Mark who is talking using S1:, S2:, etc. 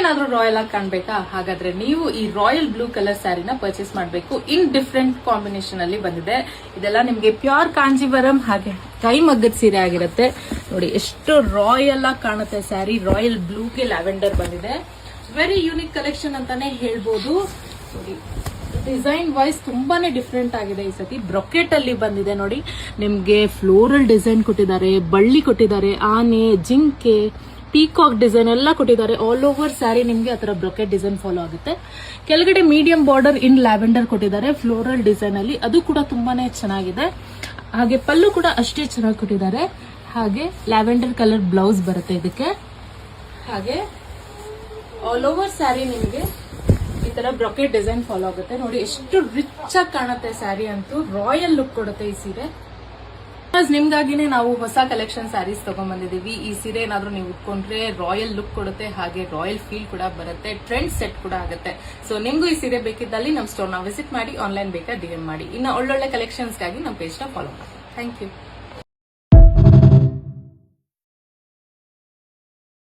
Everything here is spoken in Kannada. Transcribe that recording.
S1: ಏನಾದ್ರೂ ರಾಯಲ್ ಆಗಿ ಕಾಣ್ಬೇಕಾ? ಹಾಗಾದ್ರೆ ನೀವು ಈ ರಾಯಲ್ ಬ್ಲೂ ಕಲರ್ ಸ್ಯಾರಿನ ಪರ್ಚೇಸ್ ಮಾಡಬೇಕು. ಇನ್ ಡಿಫ್ರೆಂಟ್ ಕಾಂಬಿನೇಷನ್ ಅಲ್ಲಿ ಬಂದಿದೆ. ಇದೆಲ್ಲ ನಿಮ್ಗೆ ಪ್ಯೂರ್ ಕಾಂಜೀವರಂ ಹಾಗೆ ಕೈ ಮಗ್ಗದ ಸೀರೆ ಆಗಿರುತ್ತೆ. ನೋಡಿ ಎಷ್ಟು ರಾಯಲ್ ಆಗಿ ಕಾಣುತ್ತೆ ಸ್ಯಾರಿ. ರಾಯಲ್ ಬ್ಲೂಗೆ ಲ್ಯಾವೆಂಡರ್ ಬಂದಿದೆ. ವೆರಿ ಯೂನಿಕ್ ಕಲೆಕ್ಷನ್ ಅಂತಾನೆ ಹೇಳ್ಬೋದು. ನೋಡಿ ಡಿಸೈನ್ ವೈಸ್ ತುಂಬಾನೇ ಡಿಫ್ರೆಂಟ್ ಆಗಿದೆ. ಈ ಸತಿ ಬ್ರೊಕೆಟ್ ಅಲ್ಲಿ ಬಂದಿದೆ. ನೋಡಿ ನಿಮ್ಗೆ ಫ್ಲೋರಲ್ ಡಿಸೈನ್ ಕೊಟ್ಟಿದ್ದಾರೆ, ಬಳ್ಳಿ ಕೊಟ್ಟಿದ್ದಾರೆ, ಆನೆ, ಜಿಂಕೆ, ಪೀಕಾಕ್ ಡಿಸೈನ್ ಎಲ್ಲ ಕೊಟ್ಟಿದ್ದಾರೆ. ಆಲ್ ಓವರ್ ಸ್ಯಾರಿ ನಿಮ್ಗೆ ಆತರ ಬ್ರೊಕೆಟ್ ಡಿಸೈನ್ ಫಾಲೋ ಆಗುತ್ತೆ. ಕೆಳಗಡೆ ಮೀಡಿಯಂ ಬಾರ್ಡರ್ ಇನ್ ಲ್ಯಾವೆಂಡರ್ ಕೊಟ್ಟಿದ್ದಾರೆ ಫ್ಲೋರಲ್ ಡಿಸೈನ್ ಅಲ್ಲಿ. ಅದು ಕೂಡ ತುಂಬಾನೇ ಚೆನ್ನಾಗಿದೆ. ಹಾಗೆ ಪಲ್ಲು ಕೂಡ ಅಷ್ಟೇ ಚೆನ್ನಾಗಿ ಕೊಟ್ಟಿದ್ದಾರೆ. ಹಾಗೆ ಲ್ಯಾವೆಂಡರ್ ಕಲರ್ ಬ್ಲೌಸ್ ಬರುತ್ತೆ ಇದಕ್ಕೆ. ಹಾಗೆ ಆಲ್ ಓವರ್ ಸ್ಯಾರಿ ನಿಮಗೆ ಈ ತರ ಬ್ರೊಕೆಟ್ ಡಿಸೈನ್ ಫಾಲೋ ಆಗುತ್ತೆ. ನೋಡಿ ಎಷ್ಟು ರಿಚ್ ಆಗಿ ಕಾಣುತ್ತೆ ಸ್ಯಾರಿ. ಅಂತೂ ರಾಯಲ್ ಲುಕ್ ಕೊಡುತ್ತೆ ಈ ಸೀರೆ. ನಿಮ್ಗಾಗಿನೇ ನಾವು ಹೊಸ ಕಲೆಕ್ಷನ್ ಸ್ಯಾರೀಸ್ ತಗೊಂಡ್ಬಂದಿದೀವಿ. ಈ ಸೀರೆ ಏನಾದ್ರೂ ನೀವು ಉಟ್ಕೊಂಡ್ರೆ ರಾಯಲ್ ಲುಕ್ ಕೊಡುತ್ತೆ, ಹಾಗೆ ರಾಯಲ್ ಫೀಲ್ ಕೂಡ ಬರುತ್ತೆ, ಟ್ರೆಂಡ್ ಸೆಟ್ ಕೂಡ ಆಗುತ್ತೆ. ಸೊ ನಿಮ್ಗೂ ಈ ಸೀರೆ ಬೇಕಿದ್ದಲ್ಲಿ ನಮ್ಮ ಸ್ಟೋರ್ ನ ವಿಸಿಟ್ ಮಾಡಿ, ಆನ್ಲೈನ್ ಬೇಕಾ DM ಮಾಡಿ. ಇನ್ನು ಒಳ್ಳೊಳ್ಳೆ ಕಲೆಕ್ಷನ್ಸ್ಗಾಗಿ ನಮ್ಮ ಪೇಜ್ ನ ಫಾಲೋ ಮಾಡಿ. Thank you.